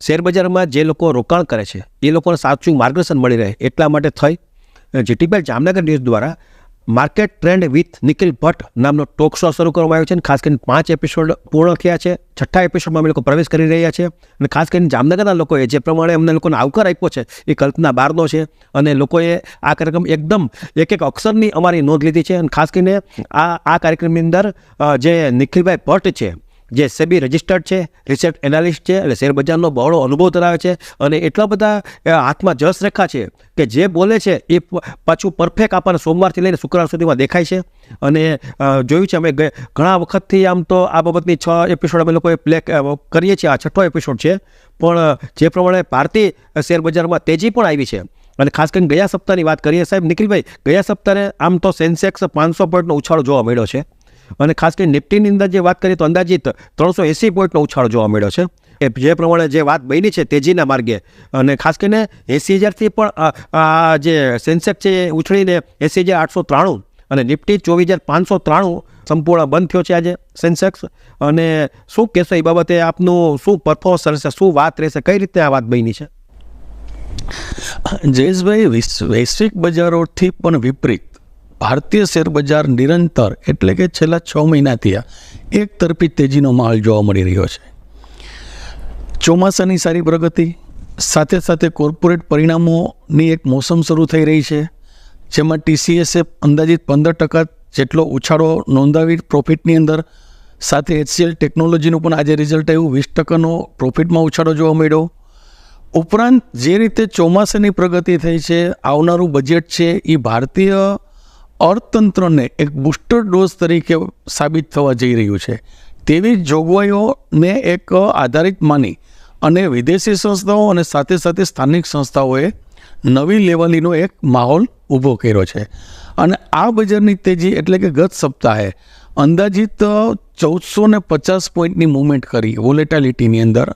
શેરબજારમાં જે લોકો રોકાણ કરે છે એ લોકોને સાચું માર્ગદર્શન મળી રહે એટલા માટે થઈ જીટીપીએલ જામનગર ન્યૂઝ દ્વારા market trend with Nikhil Bhatt નામનો ટોક શો શરૂ કરવામાં આવ્યો છે. ખાસ કરીને 5 એપિસોડ પૂર્ણ થયા છે. 6થા એપિસોડમાં અમે લોકો પ્રવેશ કરી રહ્યા છે અને ખાસ કરીને જામનગરના લોકોએ જે પ્રમાણે અમને લોકોને આવકાર આપ્યો છે એ કલ્પના બહારનો છે અને લોકોએ આ કાર્યક્રમ એકદમ એક અક્ષરની અમારી નોંધ લીધી છે. અને ખાસ કરીને આ કાર્યક્રમની અંદર જે નિખિલભાઈ ભટ્ટ છે જે સેબી રજિસ્ટર્ડ છે, રિસર્ચ એનાલિસ્ટ છે, એટલે શેરબજારનો બહોળો અનુભવ ધરાવે છે અને એટલા બધા હાથમાં જસ રેખા છે કે જે બોલે છે એ પાછું પરફેક્ટ આપણને સોમવારથી લઈને શુક્રવાર સુધીમાં દેખાય છે. અને જોયું છે અમે ઘણા વખતથી આમ તો આ બાબતની 6 એપિસોડ અમે લોકોએ પ્લે કરીએ છીએ. આ 6થો એપિસોડ છે, પણ જે પ્રમાણે ભારતીય શેરબજારમાં તેજી પણ આવી છે અને ખાસ કરીને ગયા સપ્તાહની વાત કરીએ સાહેબ નિખિલભાઈ, ગયા સપ્તાહે આમ તો સેન્સેક્સ 500 પોઈન્ટનો ઉછાળો જોવા મળ્યો છે અને ખાસ કરીને નિફ્ટીની અંદર જે વાત કરીએ તો અંદાજિત 380 પોઈન્ટનો ઉછાળો જોવા મળ્યો છે. એ જે પ્રમાણે જે વાત બની છે તેજીના માર્ગે અને ખાસ કરીને 80,000થી પણ જે સેન્સેક્સ છે એ ઉછળીને 80,893 અને નિફ્ટી 24,593 સંપૂર્ણ બંધ થયો છે આજે સેન્સેક્સ. અને શું કહેશો એ બાબતે, આપનું શું પરફોર્મન્સ રહેશે, શું વાત રહેશે, કઈ રીતે આ વાત બની છે? જયેશભાઈ, વૈશ્વિક બજારોથી પણ વિપરીત ભારતીય શેરબજાર નિરંતર એટલે કે છેલ્લા 6 મહિનાથી એક તરફી તેજીનો માહોલ જોવા મળી રહ્યો છે. ચોમાસાની સારી પ્રગતિ સાથે સાથે કોર્પોરેટ પરિણામોની એક મોસમ શરૂ થઈ રહી છે, જેમાં TCSએ અંદાજિત 15% જેટલો ઉછાળો નોંધાવી પ્રોફિટની અંદર, સાથે HCL ટેકનોલોજીનું પણ આજે રિઝલ્ટ આવ્યું, 20%નો પ્રોફિટમાં ઉછાળો જોવા મળ્યો. ઉપરાંત જે રીતે ચોમાસાની પ્રગતિ થઈ છે, આવનારું બજેટ છે એ ભારતીય અર્થતંત્રને એક બૂસ્ટર ડોઝ તરીકે સાબિત થવા જઈ રહ્યું છે. તેવી જોગવાઈઓને એક આધારિત માની અને વિદેશી સંસ્થાઓ અને સાથે સાથે સ્થાનિક સંસ્થાઓએ નવી લેવલનો એક માહોલ ઊભો કર્યો છે. અને આ બજારની તેજી એટલે કે ગત સપ્તાહે અંદાજિત 1450 પોઈન્ટની મૂવમેન્ટ કરી વોલેટાલિટીની અંદર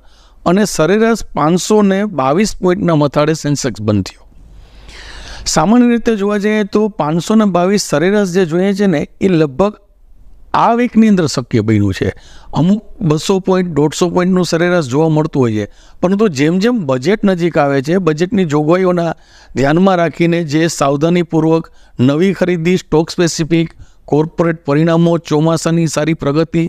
અને સરેરાશ 522 પોઈન્ટના મથાળે સેન્સેક્સ બંધ થયો. સામાન્ય રીતે જોવા જઈએ તો 522 સરેરાશ જે જોઈએ છે ને એ લગભગ આ વીકની અંદર શક્ય બન્યું છે. અમુક 200 પોઈન્ટ 150 પોઈન્ટનું સરેરાશ જોવા મળતું હોય છે, પરંતુ જેમ જેમ બજેટ નજીક આવે છે, બજેટની જોગવાઈઓના ધ્યાનમાં રાખીને જે સાવધાનીપૂર્વક નવી ખરીદી, સ્ટોક સ્પેસિફિક, કોર્પોરેટ પરિણામો, ચોમાસાની સારી પ્રગતિ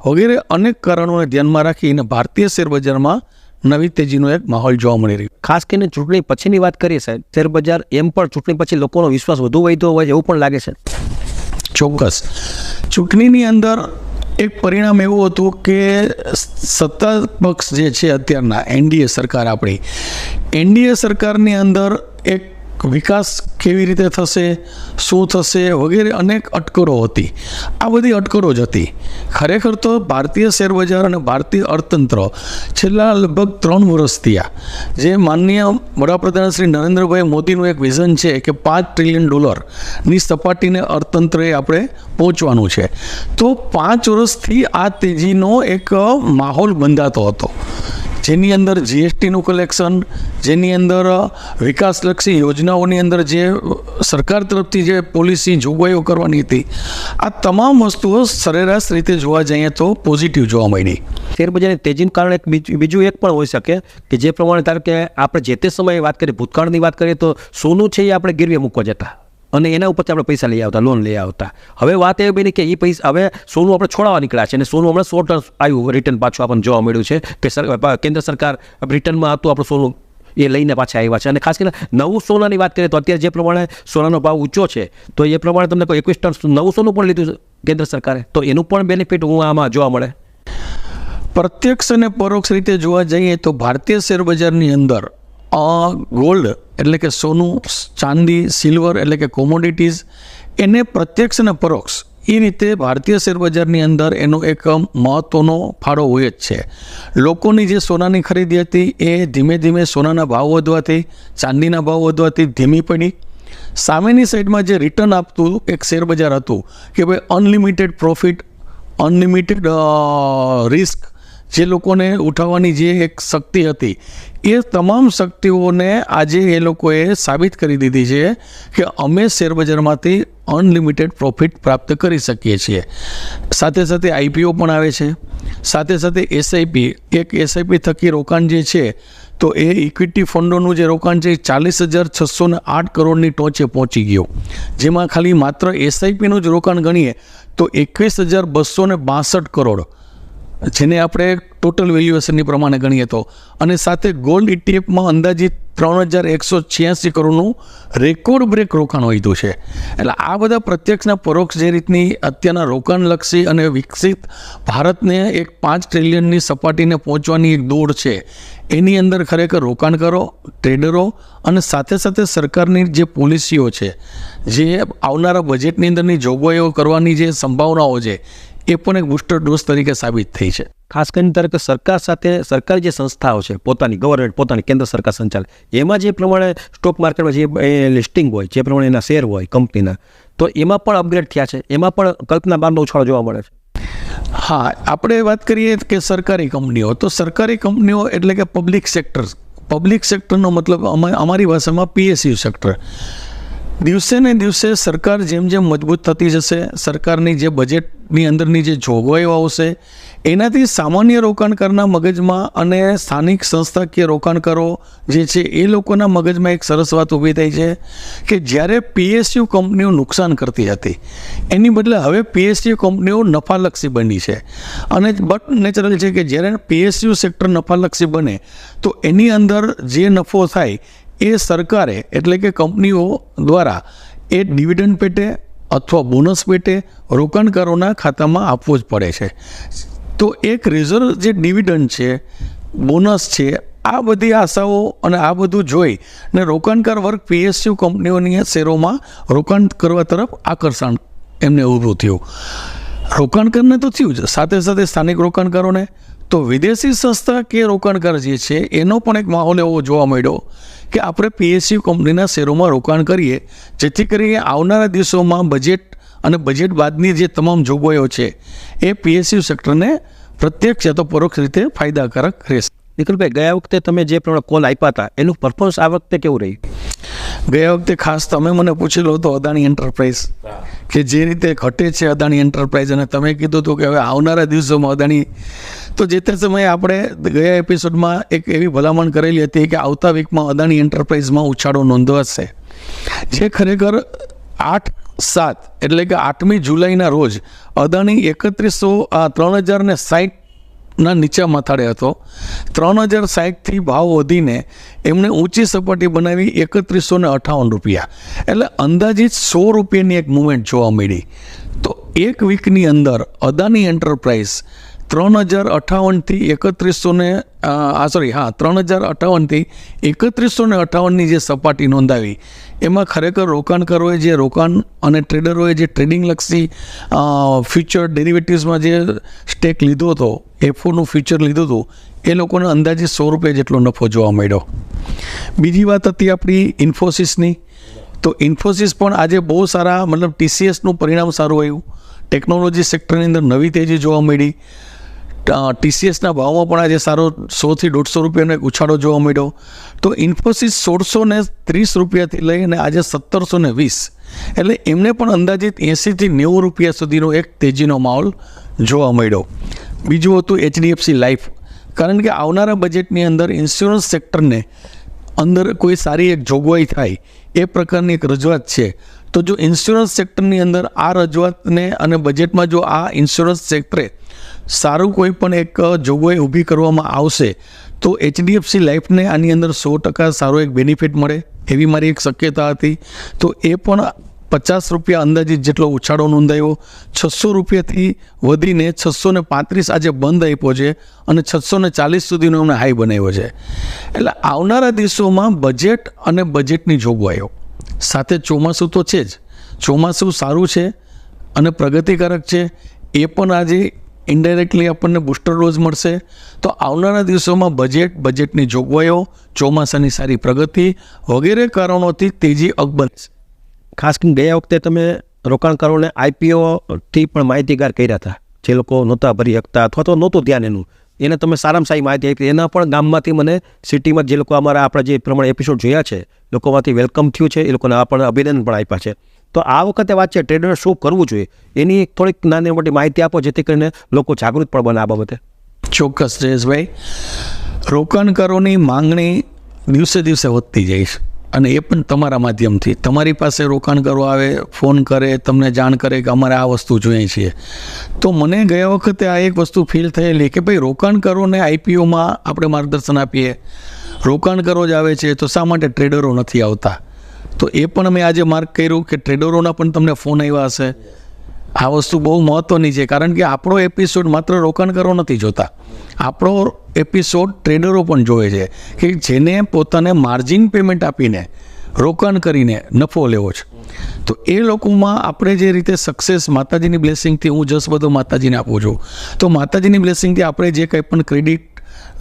વગેરે અનેક કારણોને ધ્યાનમાં રાખીને ભારતીય શેરબજારમાં નવી તેજીનો એક માહોલ જોવા મળી રહ્યો. ખાસ કરીને ચૂંટણી પછીની વાત કરીએ સાહેબ, શેરબજાર એમ પણ ચૂંટણી પછી લોકોનો વિશ્વાસ વધુ વધ્યો હોય એવું પણ લાગે છે. ચોક્કસ. ચૂંટણીની અંદર એક પરિણામ એવું હતું કે સત્તા પક્ષ જે છે અત્યારના NDA સરકાર, આપણી NDA સરકારની અંદર એક વિકાસ કેવી રીતે થશે, શું થશે વગેરે અનેક અટકળો હતી. આ બધી અટકળો જ હતી. ખરેખર તો ભારતીય શેરબજાર અને ભારતીય અર્થતંત્ર છેલ્લા લગભગ 3 વર્ષ થયા, જે માનનીય વડાપ્રધાન શ્રી નરેન્દ્રભાઈ મોદીનું એક વિઝન છે કે $5 ટ્રિલિયન સપાટીને અર્થતંત્રએ આપણે પહોંચવાનું છે. તો 5 વર્ષથી આ તેજીનો એક માહોલ બંધાતો હતો, જેની અંદર GSTનું કલેક્શન, જેની અંદર વિકાસલક્ષી યોજનાઓની અંદર જે સરકાર તરફથી જે પોલિસી જોગવાઈઓ કરવાની હતી, આ તમામ વસ્તુઓ સરેરાશ રીતે જોવા જઈએ તો પોઝિટિવ જોવા મળી. શેરબજારની તેજીનું કારણ એક બીજું એક પણ હોઈ શકે કે જે પ્રમાણે ધારો કે આપણે જે તે સમયે વાત કરીએ, ભૂતકાળની વાત કરીએ તો સોનું છે એ આપણે ગીરવે મૂકવા જતા અને એના ઉપરથી આપણે પૈસા લઈ આવતા, લોન લઈ આવતા. હવે વાત એવી બની કે એ પૈસા હવે સોનું આપણે છોડાવવા નીકળ્યા છે અને સોનું હમણાં શોર્ટ આવ્યું, રિટર્ન પાછું આપણને જોવા મળ્યું છે કે કેન્દ્ર સરકાર રિટર્નમાં હતું આપણું સોનું એ લઈને પાછા આવ્યા છે. અને ખાસ કરીને નવું સોનાની વાત કરીએ તો અત્યારે જે પ્રમાણે સોનાનો ભાવ ઊંચો છે તો એ પ્રમાણે તમને કોઈ 21 ટન નવું સોનું પણ લીધું કેન્દ્ર સરકારે, તો એનું પણ બેનિફિટ આમાં જોવા મળે. પ્રત્યક્ષ અને પરોક્ષ રીતે જોવા જઈએ તો ભારતીય શેરબજારની અંદર ગોલ્ડ એટલે કે સોનું, ચાંદી, સિલ્વર એટલે કે કોમોડિટીઝ, એને પ્રત્યક્ષ અને પરોક્ષ એ રીતે ભારતીય શેરબજારની અંદર એનો એક મહત્ત્વનો ફાળો હોય જ છે. લોકોની જે સોનાની ખરીદી હતી એ ધીમે ધીમે સોનાના ભાવ વધવાથી, ચાંદીના ભાવ વધવાથી ધીમી પડી. સામેની સાઈડમાં જે રિટર્ન આપતું એક શેરબજાર હતું કે ભાઈ અનલિમિટેડ પ્રોફિટ, અનલિમિટેડ રિસ્ક, જે લોકોને ઉઠાવવાની જે એક શક્તિ હતી એ તમામ શક્તિઓને આજે એ લોકોએ સાબિત કરી દીધી છે કે અમે શેરબજારમાંથી અનલિમિટેડ પ્રોફિટ પ્રાપ્ત કરી શકીએ છીએ. સાથે સાથે આઈપીઓ પણ આવે છે, સાથે સાથે એસઆઈપી, એક એસઆઈપી થકી રોકાણ જે છે તો એ ઇક્વિટી ફંડોનું જે રોકાણ છે 40,608 કરોડની ટોચે પહોંચી ગયું, જેમાં ખાલી માત્ર એસઆઈપીનું જ રોકાણ ગણીએ તો 21,262 કરોડ, જેને આપણે ટોટલ વેલ્યુએશનની પ્રમાણે ગણીએ તો, અને સાથે ગોલ્ડ ઇટીએફમાં અંદાજિત 3,186 કરોડનું રેકોર્ડ બ્રેક રોકાણ વધ્યું છે. એટલે આ બધા પ્રત્યક્ષના પરોક્ષ જે રીતની અત્યારના રોકાણલક્ષી અને વિકસિત ભારતને એક 5 ટ્રિલિયનની સપાટીને પહોંચવાની એક દોડ છે, એની અંદર ખરેખર રોકાણકારો, ટ્રેડરો અને સાથે સાથે સરકારની જે પોલિસીઓ છે, જે આવનારા બજેટની અંદરની જોગવાઈઓ કરવાની જે સંભાવનાઓ છે, એ પણ એક બૂસ્ટર ડોઝ તરીકે સાબિત થઈ છે. ખાસ કરીને ત્યારે કે સરકાર સાથે સરકારી જે સંસ્થાઓ છે, પોતાની ગવર્મેન્ટ, પોતાની કેન્દ્ર સરકાર સંચાલિત, એમાં જે પ્રમાણે સ્ટોક માર્કેટમાં જે લિસ્ટિંગ હોય, જે પ્રમાણે એના શેર હોય કંપનીના, તો એમાં પણ અપગ્રેડ થયા છે, એમાં પણ કલ્પના બહારનો ઉછાળો જોવા મળે છે. હા, આપણે વાત કરીએ કે સરકારી કંપનીઓ, તો સરકારી કંપનીઓ એટલે કે પબ્લિક સેક્ટર. પબ્લિક સેક્ટરનો મતલબ અમારી ભાષામાં PSU સેક્ટર. દિવસે ને દિવસે સરકાર જેમ જેમ મજબૂત થતી જશે, સરકારની જે બજેટની અંદરની જે જોગવાઈઓ આવશે, એનાથી સામાન્ય રોકાણકારના મગજમાં અને સ્થાનિક સંસ્થાકીય રોકાણકારો જે છે એ લોકોના મગજમાં એક સરસ વાત ઊભી થઈ છે કે જ્યારે PSU કંપનીઓ નુકસાન કરતી હતી, એની બદલે હવે PSU કંપનીઓ નફાલક્ષી બની છે. અને બટ નેચરલ છે કે જ્યારે PSU સેક્ટર નફાલક્ષી બને તો એની અંદર જે નફો થાય એ સરકારે એટલે કે કંપનીઓ દ્વારા એ ડિવિડન્ડ પેટે અથવા બોનસ પેટે રોકાણકારોના ખાતામાં આપવો જ પડે છે. તો એક રિઝર્વ જે ડિવિડન્ડ છે, બોનસ છે, આ બધી આશાઓ અને આ બધું જોઈ ને રોકાણકાર વર્ગ PSU કંપનીઓની શેરોમાં રોકાણ કરવા તરફ આકર્ષણ એમને ઊભું થયું. રોકાણકારને તો થયું જ, સાથે સાથે સ્થાનિક રોકાણકારોને, તો વિદેશી સંસ્થા કે રોકાણકાર જે છે એનો પણ એક માહોલ એવો જોવા મળ્યો કે આપણે PSU કંપનીના શેરોમાં રોકાણ કરીએ, જેથી કરીને આવનારા દિવસોમાં બજેટ અને બજેટ બાદની જે તમામ જોગવાઈઓ છે એ PSU સેક્ટરને પ્રત્યક્ષ યા તો પરોક્ષ રીતે ફાયદાકારક રહેશે. નિખિલભાઈ, ગયા વખતે તમે જે પ્રમાણે કોલ આપ્યા હતા એનું પરફોર્મન્સ આ વખતે કેવું રહ્યું? ગયા વખતે ખાસ તમે મને પૂછેલો હતો અદાણી એન્ટરપ્રાઇઝ, કે જે રીતે ઘટે છે અદાણી એન્ટરપ્રાઇઝ, અને તમે કીધું હતું કે હવે આવનારા દિવસોમાં અદાણી, તો જે તે સમયે આપણે ગયા એપિસોડમાં એક એવી ભલામણ કરેલી હતી કે આવતા વીકમાં અદાણી એન્ટરપ્રાઇઝમાં ઉછાળો નોંધવાશે, જે ખરેખર 8/7 એટલે કે 8મી જુલાઈના રોજ અદાણી 3,060 ના નીચા માથાડે હતો. 3,060થી ભાવ વધીને એમણે ઊંચી સપાટી બનાવી 3,158 રૂપિયા, એટલે અંદાજિત 100 રૂપિયાની એક મુવમેન્ટ જોવા મળી. તો એક વીકની અંદર અદાણી એન્ટરપ્રાઇઝ 3,058થી 3,058થી 3,158ની જે સપાટી નોંધાવી, એમાં ખરેખર રોકાણકારોએ જે રોકાણ અને ટ્રેડરોએ જે ટ્રેડિંગલક્ષી ફ્યુચર ડેરિવેટિવ્સમાં જે સ્ટેક લીધો હતો, F4નું ફ્યુચર લીધું હતું, એ લોકોને અંદાજે 100 રૂપિયા જેટલો નફો જોવા મળ્યો. બીજી વાત હતી આપણી ઇન્ફોસિસની, તો ઇન્ફોસિસ પણ આજે બહુ સારા, મતલબ TCSનું પરિણામ સારું આવ્યું, ટેકનોલોજી સેક્ટરની અંદર નવી તેજી જોવા મળી. TCSના ભાવમાં પણ આજે સારો 100થી 150 રૂપિયાનો એક ઉછાળો જોવા મળ્યો. તો ઇન્ફોસિસ 1,630 રૂપિયાથી લઈને આજે 1,720, એટલે એમને પણ અંદાજિત 80થી 90 રૂપિયા સુધીનો એક તેજીનો માહોલ જોવા મળ્યો. બીજું હતું HDFC લાઈફ, કારણ કે આવનારા બજેટની અંદર ઇન્સ્યોરન્સ સેક્ટરને અંદર કોઈ સારી એક જોગવાઈ થાય એ પ્રકારની એક રજૂઆત છે. તો જો ઇન્સ્યોરન્સ સેક્ટરની અંદર આ રજૂઆતને અને બજેટમાં જો આ ઇન્સ્યોરન્સ સેક્ટરે સારું કોઈ પણ એક જોગવાઈ ઊભી કરવામાં આવશે તો HDFC લાઈફને આની અંદર 100% સારો એક બેનિફિટ મળે એવી મારી એક શક્યતા હતી. તો એ પણ 50 રૂપિયા અંદાજિત જેટલો ઉછાળો નોંધાયો, 600 રૂપિયાથી વધીને 635 આજે બંધ આપ્યો છે અને 640 સુધીનો એમણે હાઈ બનાવ્યો છે. એટલે આવનારા દિવસોમાં બજેટ અને બજેટની જોગવાઈઓ સાથે ચોમાસું તો છે જ, ચોમાસું સારું છે અને પ્રગતિકારક છે, એ પણ આજે ઇનડાયરેક્ટલી આપણને બૂસ્ટર ડોઝ મળશે. તો આવનારા દિવસોમાં બજેટની જોગવાઈઓ, ચોમાસાની સારી પ્રગતિ વગેરે કારણોથી તેજી અકબર. ખાસ કરીને ગયા વખતે તમે રોકાણકારોને IPO થી પણ માહિતીગાર કર્યા હતા, જે લોકો નહોતા ભરી શકતા અથવા તો નહોતું ધ્યાન એનું, એને તમે સારામાં સારી માહિતી આપી. એના પણ ગામમાંથી મને સિટીમાં જે લોકો અમારા આપણા જે પ્રમાણે એપિસોડ જોયા છે લોકોમાંથી વેલકમ થયું છે, એ લોકોને આપણને અભિનંદન પણ આપ્યા છે. તો આ વખતે વાત છે ટ્રેડર શું કરવું જોઈએ એની થોડીક નાની મોટી માહિતી આપો જેથી કરીને લોકો જાગૃત પણ બને આ બાબતે. ચોક્કસ જયેશભાઈ, રોકાણકારોની માંગણી દિવસે દિવસે વધતી જાય છે અને એ પણ તમારા માધ્યમથી. તમારી પાસે રોકાણકારો આવે, ફોન કરે, તમને જાણ કરે કે અમારે આ વસ્તુ જોઈએ છીએ. તો મને ગયા વખતે આ એક વસ્તુ ફીલ થયેલી કે ભાઈ રોકાણકારોને આઈપીઓમાં આપણે માર્ગદર્શન આપીએ, રોકાણકારો જ આવે છે તો શા માટે ટ્રેડરો નથી આવતા? તો એ પણ મેં આજે માર્ક કર્યું કે ટ્રેડરોના પણ તમને ફોન આવ્યા હશે. આ વસ્તુ બહુ મહત્ત્વની છે કારણ કે આપણો એપિસોડ માત્ર રોકાણકારો નથી જોતા, આપણો એપિસોડ ટ્રેડરો પણ જોવે છે કે જેને પોતાને માર્જિન પેમેન્ટ આપીને રોકાણ કરીને નફો લેવો છે. તો એ લોકોમાં આપણે જે રીતે સક્સેસ માતાજીની બ્લેસિંગથી, હું જસ બધો માતાજીને આપું છું, તો માતાજીની બ્લેસિંગથી આપણે જે કંઈ પણ ક્રેડિટ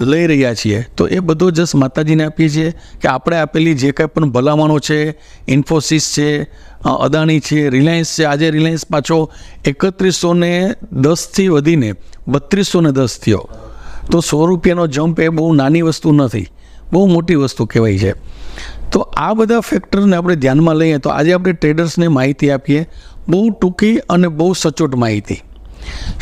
લઈ રહ્યા છીએ તો એ બધો જસ માતાજીને આપીએ છીએ કે આપણે આપેલી જે કંઈ પણ ભલામણો છે, ઇન્ફોસિસ છે, અદાણી છે, રિલાયન્સ છે. આજે રિલાયન્સ પાછો 3110થી વધીને 3210 થયો. તો 100 રૂપિયાનો જમ્પ એ બહુ નાની વસ્તુ નથી, બહુ મોટી વસ્તુ કહેવાય છે. તો આ બધા ફેક્ટરને આપણે ધ્યાનમાં લઈએ તો આજે આપણે ટ્રેડર્સને માહિતી આપીએ, બહુ ટૂંકી અને બહુ સચોટ માહિતી.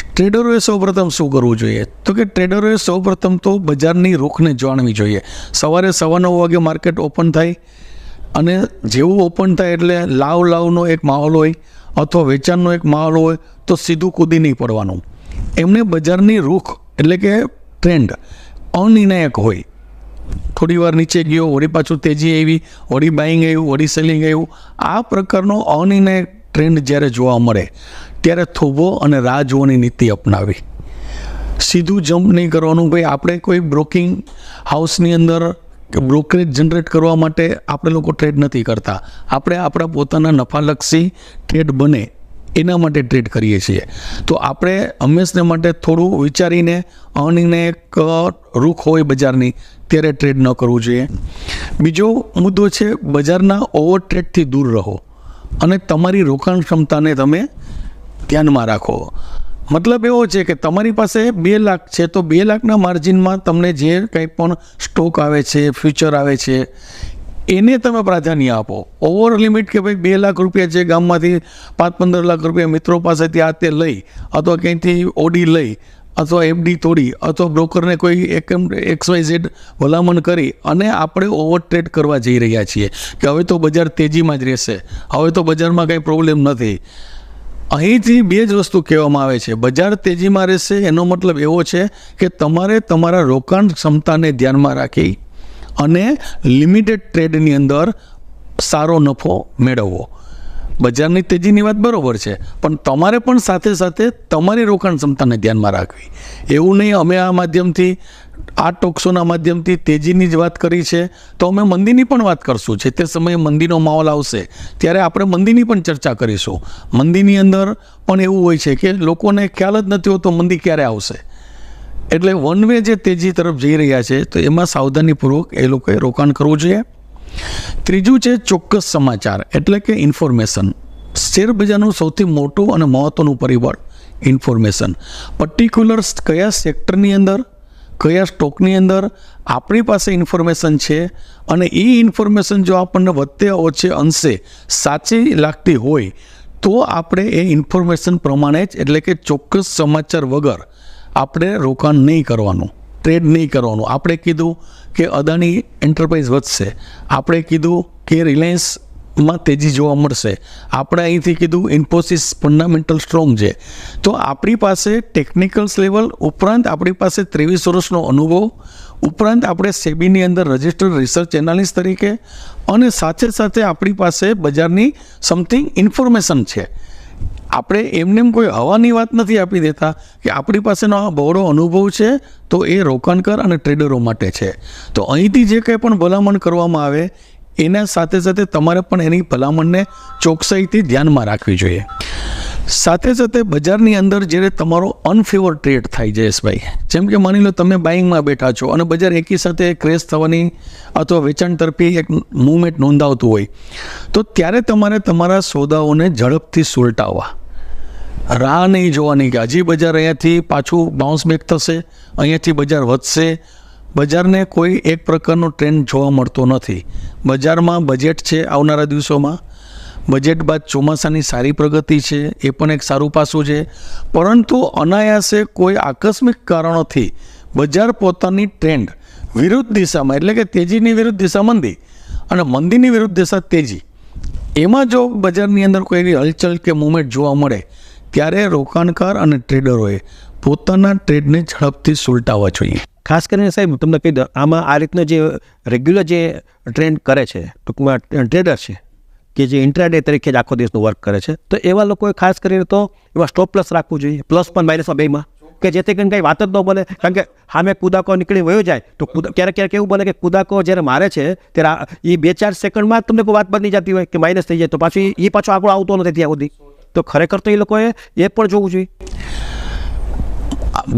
ટ્રેડરોએ સૌપ્રથમ શું કરવું જોઈએ? તો કે ટ્રેડરોએ સૌપ્રથમ તો બજારની રૂખને જાણવી જોઈએ. સવારે 9:15 વાગે માર્કેટ ઓપન થાય અને જેવું ઓપન થાય એટલે લાવનો એક માહોલ હોય અથવા વેચાણનો એક માહોલ હોય તો સીધું કૂદી નહીં પડવાનું. એમને બજારની રૂખ એટલે કે ટ્રેન્ડ અનિર્ણાયક હોય. થોડી વાર નીચે ગયો, વળી પાછું તેજી આવી, વળી બાઇંગ આવ્યું, વળી સેલિંગ આવ્યું. આ પ્રકારનો અનિર્ણાયક ટ્રેન્ડ જ્યારે જોવા મળે ત્યારે થોભો અને રાહ જોવાની નીતિ અપનાવી. સીધું જમ્પ નહીં કરવાનું. ભાઈ આપણે કોઈ બ્રોકિંગ હાઉસની અંદર બ્રોકરેજ જનરેટ કરવા માટે આપણે લોકો ટ્રેડ નથી કરતા. આપણે આપણા પોતાના નફાલક્ષી ટ્રેડ બને એના માટે ટ્રેડ કરીએ છીએ. તો આપણે હંમેશને માટે થોડું વિચારીને અનિર્ણાયક રૂખ હોય બજારની ત્યારે ટ્રેડ ન કરવું જોઈએ. બીજો મુદ્દો છે બજારના ઓવર ટ્રેડથી દૂર રહો અને તમારી રોકાણ ક્ષમતાને તમે ધ્યાનમાં રાખો. મતલબ એવો છે કે તમારી પાસે 2 લાખ છે તો 2 લાખના માર્જિનમાં તમને જે કંઈ પણ સ્ટોક આવે છે, ફ્યુચર આવે છે, એને તમે પ્રાધાન્ય આપો. ઓવર લિમિટ કે ભાઈ 2 લાખ રૂપિયા છે, ગામમાંથી 5-15 લાખ રૂપિયા મિત્રો પાસેથી આ તે લઈ અથવા ક્યાંયથી ઓડી લઈ અથવા એફડી તોડી અથવા બ્રોકરને કોઈ XYZ ભલામણ કરી અને આપણે ઓવર ટ્રેડ કરવા જઈ રહ્યા છીએ કે હવે તો બજાર તેજીમાં જ રહેશે, હવે તો બજારમાં કંઈ પ્રોબ્લેમ નથી. અહીંથી 2 જ વસ્તુ કહેવામાં આવે છે. બજાર તેજીમાં રહેશે એનો મતલબ એવો છે કે તમારે તમારા રોકાણ ક્ષમતાને ધ્યાનમાં રાખી અને લિમિટેડ ટ્રેડની અંદર સારો નફો મેળવવો. બજારની તેજીની વાત બરાબર છે પણ તમારે પણ સાથે સાથે તમારી રોકાણ ક્ષમતાને ધ્યાનમાં રાખવી. એવું નહીં અમે આ માધ્યમથી, આ ટોકશોના માધ્યમથી તેજીની જ વાત કરી છે તો અમે મંદીની પણ વાત કરશું. જે તે સમયે મંદીનો માહોલ આવશે ત્યારે આપણે મંદીની પણ ચર્ચા કરીશું. મંદીની અંદર પણ એવું હોય છે કે લોકોને ખ્યાલ જ નથી હોતો મંદી ક્યારે આવશે. એટલે વન વે જે તેજી તરફ જઈ રહ્યા છે તો એમાં સાવધાનીપૂર્વક એ લોકોએ રોકાણ કરવું જોઈએ. ત્રીજું છે ચોક્કસ સમાચાર એટલે કે ઇન્ફોર્મેશન. શેર બજારનું સૌથી મોટું અને મહત્ત્વનું પરિબળ ઇન્ફોર્મેશન. પર્ટિક્યુલર કયા સેક્ટરની અંદર, કયા સ્ટોકની અંદર આપણી પાસે ઇન્ફોર્મેશન છે અને એ ઇન્ફોર્મેશન જો આપણને વધતે ઓછે અંશે સાચી લાગતી હોય તો આપણે એ ઇન્ફોર્મેશન પ્રમાણે જ એટલે કે ચોક્કસ સમાચાર વગર આપણે રોકાણ નહીં કરવાનું, ટ્રેડ નહીં કરવાનું. આપણે કીધું કે અદાણી એન્ટરપ્રાઇઝ વધશે, આપણે કીધું કે રિલાયન્સમાં તેજી જોવા મળશે, આપણે અહીંથી કીધું ઇન્ફોસિસ ફંડામેન્ટલ સ્ટ્રોંગ છે. તો આપણી પાસે ટેકનિકલ્સ લેવલ ઉપરાંત આપણી પાસે 23 વર્ષનો અનુભવ ઉપરાંત આપણે સેબીની અંદર રજિસ્ટર્ડ રિસર્ચ એનાલિસ્ટ તરીકે અને સાથે સાથે આપણી પાસે બજારની સમથિંગ ઇન્ફોર્મેશન છે. આપણે એમને કોઈ હવાની વાત નથી આપી દેતા કે આપણી પાસેનો આ બહોળો અનુભવ છે તો એ રોકાણકાર અને ટ્રેડરો માટે છે. તો અહીંથી જે કંઈ પણ ભલામણ કરવામાં આવે એના સાથે સાથે તમારે પણ એની ભલામણને ચોકસાઈથી ધ્યાનમાં રાખવી જોઈએ. સાથે સાથે બજારની અંદર જ્યારે તમારો અનફેવર ટ્રેડ થાય જયેશભાઈ, જેમ કે માની લો તમે બાઇંગમાં બેઠા છો અને બજાર એકી સાથે ક્રેશ થવાની અથવા વેચાણ તરફી એક મૂવમેન્ટ નોંધાવતું હોય તો ત્યારે તમારે તમારા સોદાઓને ઝડપથી સુલટાવવા. રાહ નહીં જોવાની કે હજી બજાર અહીંયાથી પાછું બાઉન્સ બેક થશે, અહીંયાથી બજાર વધશે. બજારને કોઈ એક પ્રકારનો ટ્રેન્ડ જોવા મળતો નથી. બજારમાં બજેટ છે આવનારા દિવસોમાં, બજેટ બાદ ચોમાસાની સારી પ્રગતિ છે, એ પણ એક સારું પાસું છે. પરંતુ અનાયાસે કોઈ આકસ્મિક કારણોથી બજાર પોતાની ટ્રેન્ડ વિરુદ્ધ દિશામાં, એટલે કે તેજીની વિરુદ્ધ દિશા મંદી અને મંદીની વિરુદ્ધ દિશા તેજી, એમાં જો બજારની અંદર કોઈ એવી હલચલ કે મુવમેન્ટ જોવા મળે ત્યારે રોકાણકાર અને ટ્રેડરોએ પોતાના ટ્રેડને ઝડપથી સુલટાવવા જોઈએ. ખાસ કરીને સાહેબ તમને કહી દઉં, આમાં આ રીતનો જે રેગ્યુલર જે ટ્રેન્ડ કરે છે, ટૂંકમાં ટ્રેડર છે કે જે ઇન્ટ્રાડે તરીકે જ આખો દિવસનું વર્ક કરે છે, તો એવા લોકોએ ખાસ કરીને તો એવા સ્ટોપ પ્લસ રાખવું જોઈએ, પ્લસ પણ માઇનસમાં બેમાં, કે જેથી કરીને કંઈ વાત જ ન બને. કારણ કે સામે કુદાકો નીકળી વયો જાય તો ક્યારેક ક્યારેક એવું બને કે કુદાકો જ્યારે મારે છે ત્યારે એ 2-4 સેકન્ડમાં જ તમને કોઈ વાત બની જતી હોય કે માઇનસ થઈ જાય, તો પાછું એ પાછો આગળ આવતો નથી ત્યાં સુધી. તો ખરેખર તો એ લોકોએ એ પણ જોવું જોઈએ.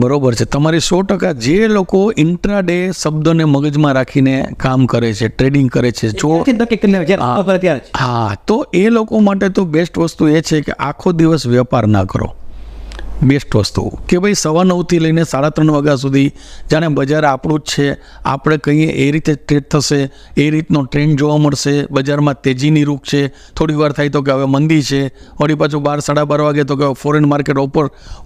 બરોબર છે તમારી 100%. જે લોકો ઇન્ટ્રાડે શબ્દને મગજમાં રાખીને કામ કરે છે, ટ્રેડિંગ કરે છે, હા, તો એ લોકો માટે તો બેસ્ટ વસ્તુ એ છે કે આખો દિવસ વેપાર ના કરો. બેસ્ટ વસ્તુ કે ભાઈ 9:15 લઈને 3:30 વાગ્યા સુધી જાણે બજાર આપણું જ છે, આપણે કહીએ એ રીતે ટ્રેડ થશે, એ રીતનો ટ્રેન્ડ જોવા મળશે. બજારમાં તેજીની રૂખ છે, થોડી વાર થાય તો કે હવે મંદી છે, વળી પાછું 12-12:30 વાગે તો કે ફોરેન માર્કેટ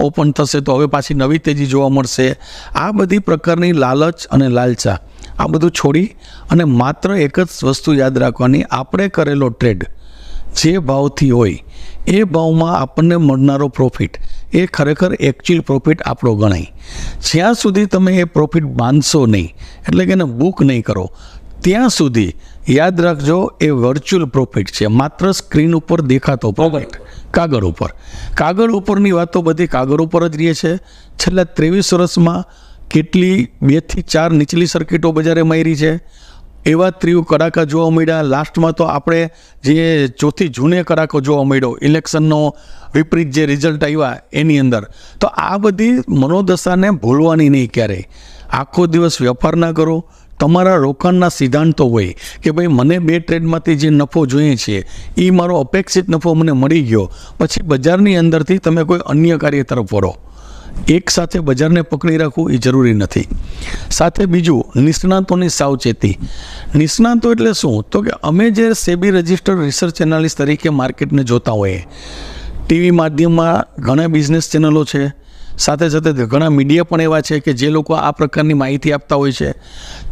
ઓપન થશે તો હવે પાછી નવી તેજી જોવા મળશે. આ બધી પ્રકારની લાલચ અને લાલચા, આ બધું છોડી અને માત્ર એક જ વસ્તુ યાદ રાખવાની, આપણે કરેલો ટ્રેડ જે ભાવથી હોય એ ભાવમાં આપણને મળનારો પ્રોફિટ એ ખરેખર એકચ્યુઅલ પ્રોફિટ આપણો ગણાય. જ્યાં સુધી તમે એ પ્રોફિટ બાંધશો નહીં, એટલે કે એને બુક નહીં કરો, ત્યાં સુધી યાદ રાખજો એ વર્ચ્યુઅલ પ્રોફિટ છે, માત્ર સ્ક્રીન ઉપર દેખાતો પ્રોફિટ, કાગળ ઉપરની વાતો બધી કાગળ ઉપર જ રહે છે. છેલ્લા 23 વર્ષમાં કેટલી 2 થી 4 નીચલી સર્કિટો બજારે મારી છે, એવા ત્રીવ કડાકા જોવા મળ્યા. લાસ્ટમાં તો આપણે જે ચોથી જૂને કડાકો જોવા મળ્યો ઇલેક્શનનો વિપરીત જે રિઝલ્ટ આવ્યા એની અંદર. તો આ બધી મનોદશાને ભૂલવાની નહીં ક્યારેય. આખો દિવસ વેપાર ના કરો. તમારા રોકાણના સિદ્ધાંતો હોય કે ભાઈ મને 2 ટ્રેડમાંથી જે નફો જોઈએ છે એ મારો અપેક્ષિત નફો મને મળી ગયો, પછી બજારની અંદરથી તમે કોઈ અન્ય કાર્ય તરફ વળો. એક સાથે બજારને પકડી રાખવું એ જરૂરી નથી. સાથે બીજું, નિષ્ણાતોની સાવચેતી. નિષ્ણાતો એટલે શું? તો કે અમે જે સેબી રજિસ્ટર્ડ રિસર્ચ એનાલિસ્ટ તરીકે માર્કેટને જોતા હોઈએ, ટીવી માધ્યમમાં ઘણા બિઝનેસ ચેનલો છે, સાથે સાથે ઘણા મીડિયા પણ એવા છે કે જે લોકો આ પ્રકારની માહિતી આપતા હોય છે,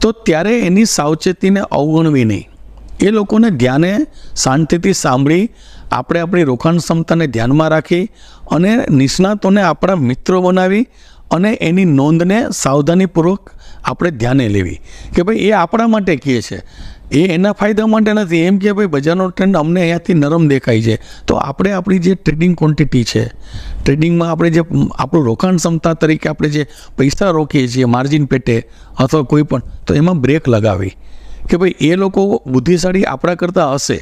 તો ત્યારે એની સાવચેતીને અવગણવી નહીં. એ લોકોને ધ્યાને શાંતિથી સાંભળી આપણે આપણી રોકાણ ક્ષમતાને ધ્યાનમાં રાખી અને નિષ્ણાતોને આપણા મિત્રો બનાવી અને એની નોંધને સાવધાનીપૂર્વક આપણે ધ્યાને લેવી કે ભાઈ એ આપણા માટે કહે છે, એ એના ફાયદા માટે નથી. એમ કે ભાઈ બજારનો ટ્રેન્ડ અમને અહીંયાથી નરમ દેખાય છે, તો આપણે આપણી જે ટ્રેડિંગ ક્વોન્ટિટી છે, ટ્રેડિંગમાં આપણે જે આપણું રોકાણ ક્ષમતા તરીકે આપણે જે પૈસા રોકીએ છીએ માર્જિન પેટે અથવા કોઈ પણ, તો એમાં બ્રેક લગાવી કે ભાઈ એ લોકો બુદ્ધિશાળી આપણા કરતાં હશે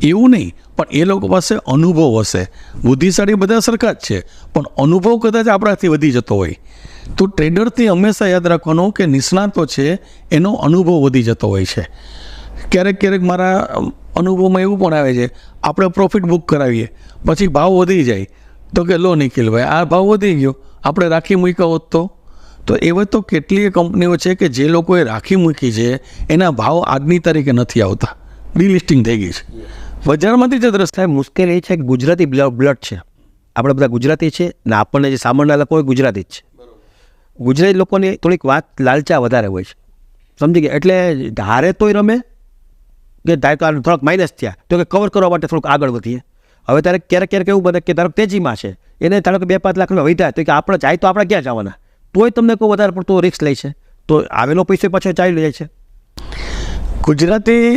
એવું નહીં, પણ એ લોકો પાસે અનુભવ હશે. બુદ્ધિશાળી બધા સરખા જ છે, પણ અનુભવ કદાચ આપણાથી વધી જતો હોય. તો ટ્રેડરથી હંમેશા યાદ રાખવાનું કે નિષ્ણાતો છે એનો અનુભવ વધી જતો હોય છે. ક્યારેક મારા અનુભવમાં એવું પણ આવે છે, આપણે પ્રોફિટ બુક કરાવીએ પછી ભાવ વધી જાય તો કે લો નિખિલભાઈ આ ભાવ વધી ગયો, આપણે રાખી મૂક્યા હોત તો એવા તો કેટલીય કંપનીઓ છે કે જે લોકોએ રાખી મૂકી છે એના ભાવ આજની તારીખે નથી આવતા, ડીલિસ્ટિંગ થઈ ગઈ છે બજારમાંથી. જ દ્રષ્ટિ સાહેબ મુશ્કેલ એ છે કે ગુજરાતી બ્લડ છે, આપણે બધા ગુજરાતી છે ને આપણને જે સામાન્ય લોકો ગુજરાતી જ છે. ગુજરાતી લોકોની થોડીક વાત લાલચા વધારે હોય છે, સમજી ગયા? એટલે ધારે તોય રમે કે ધારો થોડાક માઇનસ થયા તો કે કવર કરવા માટે થોડુંક આગળ વધીએ. હવે ત્યારે ક્યારેક એવું બને કે ધારો તેજીમાં છે, એને ધારો કે 2-5 લાખનો વધ્યા તો કે આપણે જાય તો આપણે ક્યાં જવાના, તોય તમને કોઈ વધારે પડતો રિસ્ક લે છે, તો આવેલો પૈસો પાછો ચાલી જાય છે. ગુજરાતી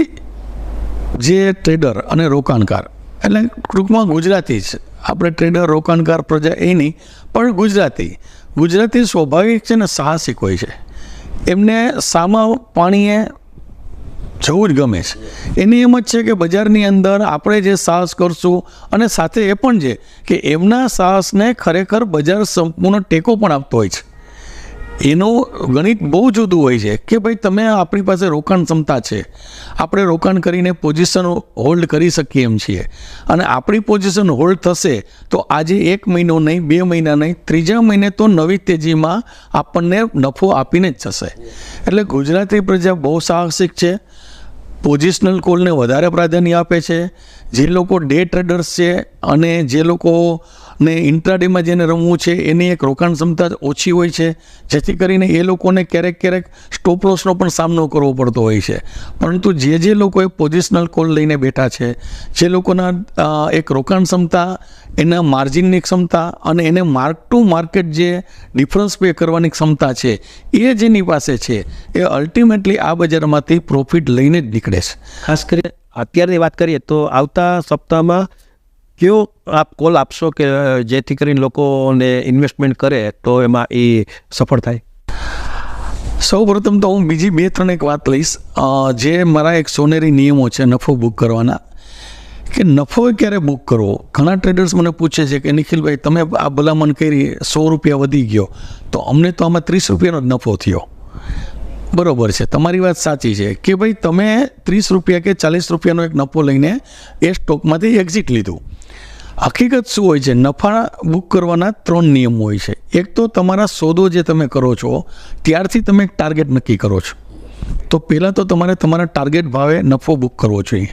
જે ટ્રેડર અને રોકાણકાર, એટલે ટૂંકમાં ગુજરાતી જ આપણે ટ્રેડર રોકાણકાર પ્રજા એ નહીં, પણ ગુજરાતી સ્વાભાવિક છે ને સાહસિક હોય છે. એમને સામા પાણીએ જવું જ ગમે છે. એની એમ જ છે કે બજારની અંદર આપણે જે સાહસ કરશું, અને સાથે એ પણ છે કે એમના સાહસને ખરેખર બજાર સંપૂર્ણ ટેકો પણ આપતો હોય છે. એનું ગણિત બહુ જુદું હોય છે કે ભાઈ તમે આપણી પાસે રોકાણ ક્ષમતા છે, આપણે રોકાણ કરીને પોઝિશન હોલ્ડ કરી શકીએ એમ છીએ, અને આપણી પોઝિશન હોલ્ડ થશે તો આજે 1 મહિનો નહીં, 2 મહિના નહીં, 3જા મહિને તો નવી તેજીમાં આપણને નફો આપીને જ જશે. એટલે ગુજરાતી પ્રજા બહુ સાહસિક છે, પોઝિશનલ કોલને વધારે પ્રાધાન્ય આપે છે. જે લોકો ડે ટ્રેડર્સ છે અને જે લોકોને ઇન્ટ્રાડેમાં જેને રમવું છે એની એક રોકાણ ક્ષમતા ઓછી હોય છે, જેથી કરીને એ લોકોને ક્યારેક સ્ટોપ લોસનો પણ સામનો કરવો પડતો હોય છે. પરંતુ જે લોકોએ પોઝિશનલ કોલ લઈને બેઠા છે, જે લોકોના એક રોકાણ ક્ષમતા, એના માર્જિનની ક્ષમતા અને એને માર્ક ટુ માર્કેટ જે ડિફરન્સ પે કરવાની ક્ષમતા છે, એ જેની પાસે છે એ અલ્ટિમેટલી આ બજારમાંથી પ્રોફિટ લઈને જ નીકળે છે. ખાસ કરીને અત્યારની વાત કરીએ તો આવતા સપ્તાહમાં કયો આપ કોલ આપશો કે જેથી કરીને લોકોને ઇન્વેસ્ટમેન્ટ કરે તો એમાં એ સફળ થાય? સૌ પ્રથમ તો હું બીજી 2-3 એક વાત લઈશ. જે મારા એક સોનેરી નિયમો છે નફો બુક કરવાના, કે નફો ક્યારે બુક કરવો. ઘણા ટ્રેડર્સ મને પૂછે છે કે નિખિલભાઈ તમે આ ભલામણ કરી, 100 રૂપિયા વધી ગયો તો અમને તો આમાં 30 રૂપિયાનો જ નફો થયો. બરોબર છે, તમારી વાત સાચી છે કે ભાઈ તમે 30 રૂપિયા કે 40 રૂપિયાનો એક નફો લઈને એ સ્ટોકમાંથી એક્ઝિટ લીધું. હકીકત શું હોય છે, નફા બુક કરવાના 3 નિયમો હોય છે. એક તો તમારા સોદો જે તમે કરો છો ત્યારથી તમે એક ટાર્ગેટ નક્કી કરો છો, તો પહેલાં તો તમારે તમારા ટાર્ગેટ ભાવે નફો બુક કરવો જોઈએ.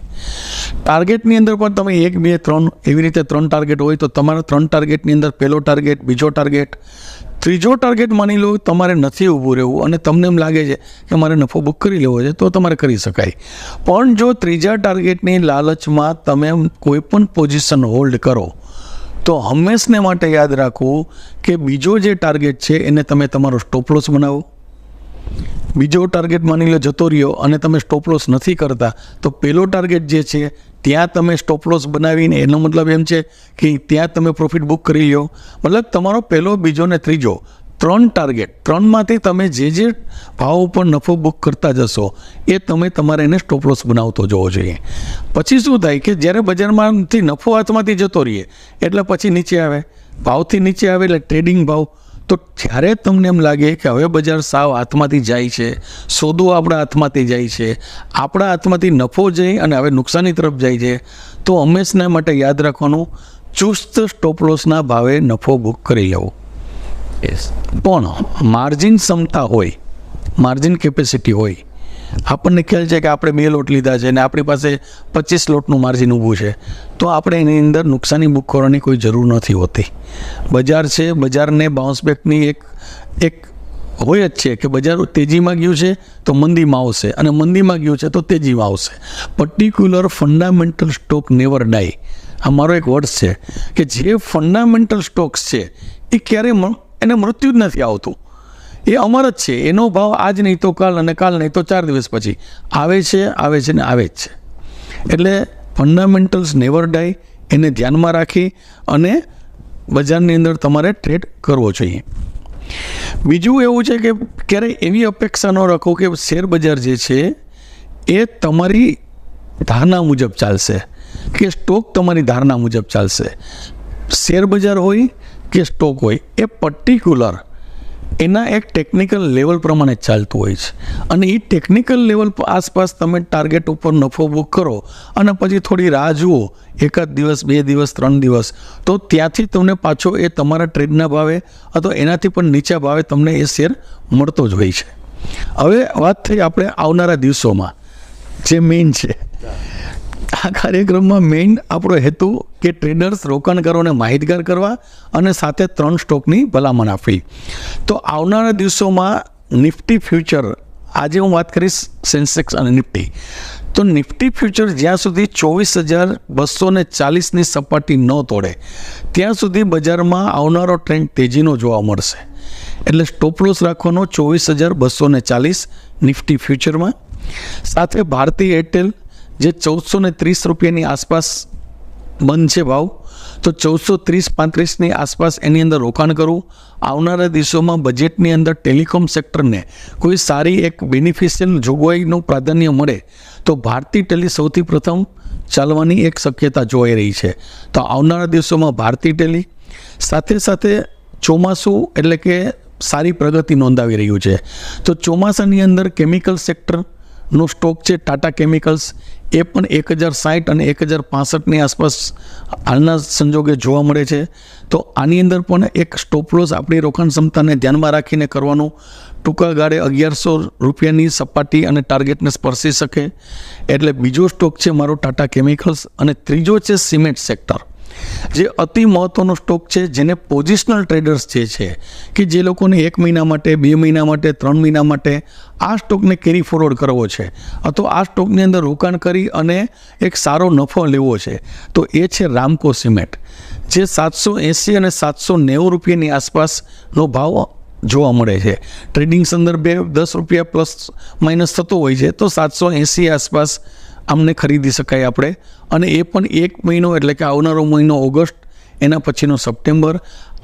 ટાર્ગેટની અંદર પણ તમે 1, 2, 3 એવી રીતે 3 ટાર્ગેટ હોય તો તમારા 3 ટાર્ગેટની અંદર પહેલો ટાર્ગેટ, બીજો ટાર્ગેટ, ત્રીજો ટાર્ગેટ માની લો તમારે નથી ઊભું રહેવું અને તમને એમ લાગે છે કે મારે નફો બુક કરી લેવો છે તો તમારે કરી શકાય. પણ જો ત્રીજા ટાર્ગેટની લાલચમાં તમે કોઈ પણ પોઝિશન હોલ્ડ કરો તો હંમેશને માટે યાદ રાખવું કે બીજો જે ટાર્ગેટ છે એને તમે તમારો સ્ટોપ લોસ બનાવો. બીજો ટાર્ગેટ માની લો જતો રહ્યો અને તમે સ્ટોપ લોસ નથી કરતા તો પહેલો ટાર્ગેટ જે છે ત્યાં તમે સ્ટોપ લોસ બનાવીને, એનો મતલબ એમ છે કે ત્યાં તમે પ્રોફિટ બુક કરી લો. મતલબ તમારો પહેલો, બીજો ને ત્રીજો 3 ટાર્ગેટ, 3માંથી તમે જે ભાવ ઉપર નફો બુક કરતા જશો એ તમે તમારે એને સ્ટોપ લોસ બનાવતો જોવો જોઈએ. પછી શું થાય કે જ્યારે બજારમાંથી નફો હાથમાંથી જતો રહીએ એટલે પછી નીચે આવે, ભાવથી નીચે આવે એટલે ટ્રેડિંગ ભાવ. તો જ્યારે તમને એમ લાગે કે હવે બજાર સાવ હાથમાંથી જાય છે, સોદો આપણા હાથમાંથી જાય છે, આપણા હાથમાંથી નફો જઈ અને હવે નુકસાની તરફ જાય છે, તો હંમેશના માટે યાદ રાખવાનું ચુસ્ત સ્ટોપ લોસના ભાવે નફો બુક કરી લેવો. પણ માર્જિન ક્ષમતા હોય, માર્જિન કેપેસિટી હોય, આપણને ખ્યાલ છે કે આપણે 2 લોટ લીધા છે અને આપણી પાસે 25 લોટનું માર્જિન ઊભું છે, તો આપણે એની અંદર નુકસાની બુક કરવાની કોઈ જરૂર નથી હોતી. બજાર છે, બજારને બાઉન્સ બેકની એક હોય જ છે કે બજાર તેજીમાં ગયું છે તો મંદીમાં આવશે અને મંદીમાં ગયું છે તો તેજીમાં આવશે. પર્ટિક્યુલર ફંડામેન્ટલ સ્ટોક નેવર ડાય, આ મારો એક વર્ડ છે કે જે ફંડામેન્ટલ સ્ટોક્સ છે એ ક્યારેય એને મૃત્યુ જ નથી આવતું. એ અમર જ છે, એનો ભાવ આજ નહીં તો કાલ અને કાલ નહીં તો 4 દિવસ પછી આવે છે ને આવે જ છે. એટલે ફંડામેન્ટલ્સ નેવર ડાય, એને ધ્યાનમાં રાખી અને બજારની અંદર તમારે ટ્રેડ કરવો જોઈએ. બીજું એવું છે કે ક્યારેય એવી અપેક્ષા ન રાખો કે શેર બજાર જે છે એ તમારી ધારણા મુજબ ચાલશે કે સ્ટોક તમારી ધારણા મુજબ ચાલશે. શેર બજાર હોય કે સ્ટોક હોય એ પર્ટિક્યુલર એના એક ટેકનિકલ લેવલ પ્રમાણે ચાલતું હોય છે અને એ ટેકનિકલ લેવલ આસપાસ તમે ટાર્ગેટ ઉપર નફો બુક કરો અને પછી થોડી રાહ જુઓ, 1 દિવસ, 2 દિવસ, 3 દિવસ, તો ત્યાંથી તમને પાછો એ તમારા ટ્રેડના ભાવે અથવા એનાથી પણ નીચા ભાવે તમને એ શેર મળતો જ હોય છે. હવે વાત થઈ આપણે આવનારા દિવસોમાં જે મેઇન છે. આ કાર્યક્રમમાં મેઇન આપણો હેતુ કે ટ્રેડર્સ રોકાણકારોને માહિતગાર કરવા અને સાથે 3 સ્ટોકની ભલામણ આપવી. તો આવનારા દિવસોમાં નિફ્ટી ફ્યુચર, આજે હું વાત કરીશ સેન્સેક્સ અને નિફ્ટી. તો નિફ્ટી ફ્યુચર જ્યાં સુધી 24,240ની સપાટી ન તોડે ત્યાં સુધી બજારમાં આવનારો ટ્રેન્ડ તેજીનો જોવા મળશે. એટલે સ્ટોપ લોસ રાખવાનો 24,240 નિફ્ટી ફ્યુચરમાં. સાથે ભારતી એરટેલ જે 1430 રૂપિયાની આસપાસ બંધ છે ભાવ, તો 1430-35ની આસપાસ એની અંદર રોકાણ કરવું. આવનારા દિવસોમાં બજેટની અંદર ટેલિકોમ સેક્ટરને કોઈ સારી એક બેનિફિશિયલ જોગવાઈનું પ્રાધાન્ય મળે તો ભારતી ટેલી સૌથી પ્રથમ ચાલવાની એક શક્યતા જોઈ રહી છે. તો આવનારા દિવસોમાં ભારતી ટેલી, સાથે ચોમાસું એટલે કે સારી પ્રગતિ નોંધાવી રહ્યું છે. તો ચોમાસાની અંદર કેમિકલ સેક્ટરનો સ્ટોક છે ટાટા કેમિકલ્સ, એ પણ 1060 અને 1065ની આસપાસ હાલના સંજોગે જોવા મળે છે. તો આની અંદર પણ એક સ્ટોપ લોસ આપણી રોકાણ ક્ષમતાને ધ્યાનમાં રાખીને કરવાનું. ટૂંકા ગાળે 1100 રૂપિયાની સપાટી અને ટાર્ગેટને સ્પર્શી શકે. એટલે બીજો સ્ટોક છે મારો ટાટા કેમિકલ્સ. અને ત્રીજો છે સિમેન્ટ સેક્ટર, જે અતિ મહત્ત્વનો સ્ટોક છે, જેને પોઝિશનલ ટ્રેડર્સ જે છે કે જે લોકોને 1 મહિના માટે, 2 મહિના માટે, 3 મહિના માટે આ સ્ટોકને કેરી ફોરવર્ડ કરવો છે અથવા આ સ્ટોકની અંદર રોકાણ કરી અને એક સારો નફો લેવો છે, તો એ છે રામકો સિમેન્ટ, જે 780 અને 790 રૂપિયાની આસપાસનો ભાવ જોવા મળે છે. ટ્રેડિંગ સંદર્ભે 10 રૂપિયા પ્લસ માઇનસ થતો હોય છે, તો 780 આસપાસ આમને ખરીદી શકાય આપણે. અને એ પણ 1 મહિનો એટલે કે આવનારો મહિનો ઓગસ્ટ, એના પછીનો સપ્ટેમ્બર,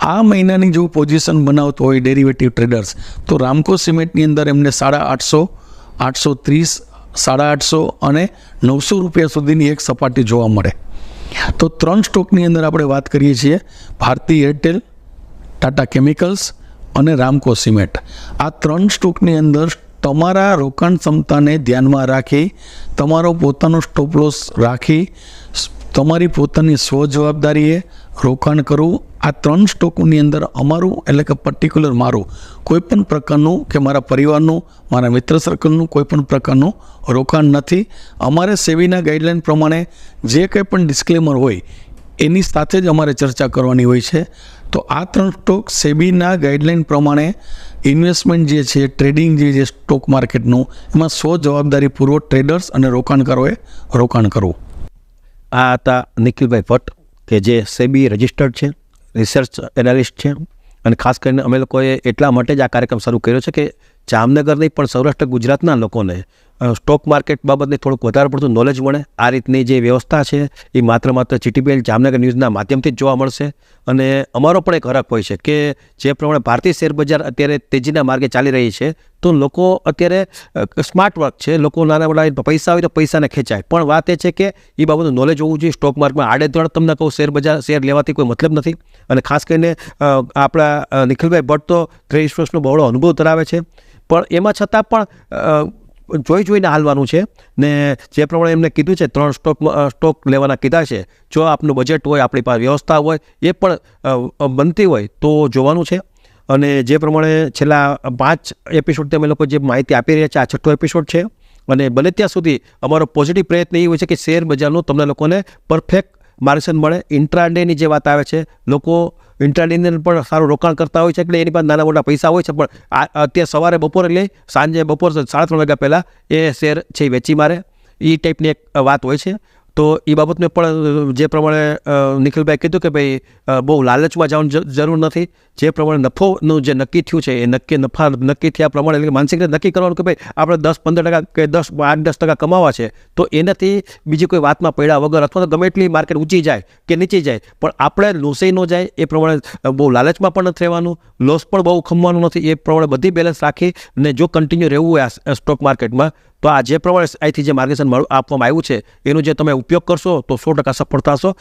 આ મહિનાની જો પોઝિશન બનાવતો હોય ડેરિવેટિવ ટ્રેડર્સ, તો રામકો સિમેન્ટની અંદર એમને 850, 830, 850 અને 900 રૂપિયા સુધીની એક સપાટી જોવા મળે. તો 3 સ્ટોકની અંદર આપણે વાત કરીએ છીએ, ભારતી એરટેલ, ટાટા કેમિકલ્સ અને રામકો સિમેન્ટ. આ 3 સ્ટોકની અંદર તમારા રોકાણ ક્ષમતાને ધ્યાનમાં રાખી, તમારો પોતાનો સ્ટોપ લોસ રાખી, તમારી પોતાની સ્વજવાબદારીએ રોકાણ કરવું. આ 3 સ્ટોકની અંદર અમારું એટલે કે પર્ટિક્યુલર મારું કોઈપણ પ્રકારનું કે મારા પરિવારનું, મારા મિત્ર સર્કલનું કોઈપણ પ્રકારનું રોકાણ નથી. અમારે સેબીના ગાઈડલાઇન પ્રમાણે જે કંઈ પણ ડિસ્ક્લેમર હોય એની સાથે જ અમારે ચર્ચા કરવાની હોય છે. તો આ 3 સ્ટોક સેબીના ગાઈડલાઇન પ્રમાણે ઇન્વેસ્ટમેન્ટ જે છે, ટ્રેડિંગ જે છે સ્ટોક માર્કેટનું, એમાં જવાબદારીપૂર્વક ટ્રેડર્સ અને રોકાણકારોએ રોકાણ કરવું. આ હતા નિખિલભાઈ ભટ્ટ, કે જે સેબી રજિસ્ટર્ડ છે, રિસર્ચ એનાલિસ્ટ છે. અને ખાસ કરીને અમે લોકોએ એટલા માટે જ આ કાર્યક્રમ શરૂ કર્યો છે કે જામનગર નહીં પણ સૌરાષ્ટ્ર ગુજરાતના લોકોને સ્ટોક માર્કેટ બાબતને થોડુંક વધારે પડતું નોલેજ મળે. આ રીતની જે વ્યવસ્થા છે એ માત્ર GTPL જામનગર ન્યૂઝના માધ્યમથી જ જોવા મળશે. અને અમારો પણ એક હરખ હોય છે કે જે પ્રમાણે ભારતીય શેર બજાર અત્યારે તેજીના માર્ગે ચાલી રહી છે, તો લોકો અત્યારે સ્માર્ટ વર્ક છે, લોકો નાના મોટા પૈસા હોય તો પૈસાને ખેંચાય, પણ વાત એ છે કે એ બાબતનું નોલેજ હોવું જોઈએ. સ્ટોક માર્કેટમાં આડેધડ તમને કહું શેર લેવાથી કોઈ મતલબ નથી. અને ખાસ કરીને આપણા નિખિલભાઈ ભટ્ટ તો 23 વર્ષનો બહોળો અનુભવ ધરાવે છે, પણ એમાં છતાં પણ જોઈને હાલવાનું છે. ને જે પ્રમાણે એમને કીધું છે 3 સ્ટોક લેવાના કીધા છે, જો આપનું બજેટ હોય, આપણી પાસે વ્યવસ્થા હોય, એ પણ બનતી હોય તો જોવાનું છે. અને જે પ્રમાણે છેલ્લા 5 એપિસોડથી અમે લોકો જે માહિતી આપી રહ્યા છે, આ 6થો એપિસોડ છે. અને બને ત્યાં સુધી અમારો પોઝિટિવ પ્રયત્ન એ હોય છે કે શેર બજારનું તમને લોકોને પરફેક્ટ માર્ગદર્શન મળે. ઇન્ટ્રાડેની જે વાત આવે છે, લોકો ઇન્ટ્રાડેની પણ સારું રોકાણ કરતા હોય છે, એટલે એની પાસે નાના મોટા પૈસા હોય છે, પણ અત્યારે સવારે બપોરે લઈ સાંજે બપોર 3:30 વાગ્યા પહેલાં એ શેર છે વેચી મારે, એ ટાઈપની એક વાત હોય છે. તો એ બાબતને પણ જે પ્રમાણે નિખિલભાઈ કીધું કે ભાઈ બહુ લાલચમાં જવાની જરૂર નથી. જે પ્રમાણે નફોનું જે નક્કી થયું છે એ નક્કી થયા પ્રમાણે એટલે કે માનસિક રીતે નક્કી કરવાનું કે ભાઈ આપણે 10-15% કે 8-10% કમાવા છે, તો એનાથી બીજી કોઈ વાતમાં પડ્યા વગર અથવા તો ગમે એટલી માર્કેટ ઊંચી જાય કે નીચી જાય, પણ આપણે લોસાઈ ન જાય એ પ્રમાણે બહુ લાલચમાં પણ નથી રહેવાનું, લોસ પણ બહુ ખમવાનું નથી. એ પ્રમાણે બધી બેલેન્સ રાખી અને જો કન્ટિન્યુ રહેવું હોય આ સ્ટોક માર્કેટમાં, તો આ જે પ્રમાણે અહીંથી જે માર્ગદર્શન આપવામાં આવ્યું છે એનો જે તમે ઉપયોગ કરશો તો 100% સફળ થશો.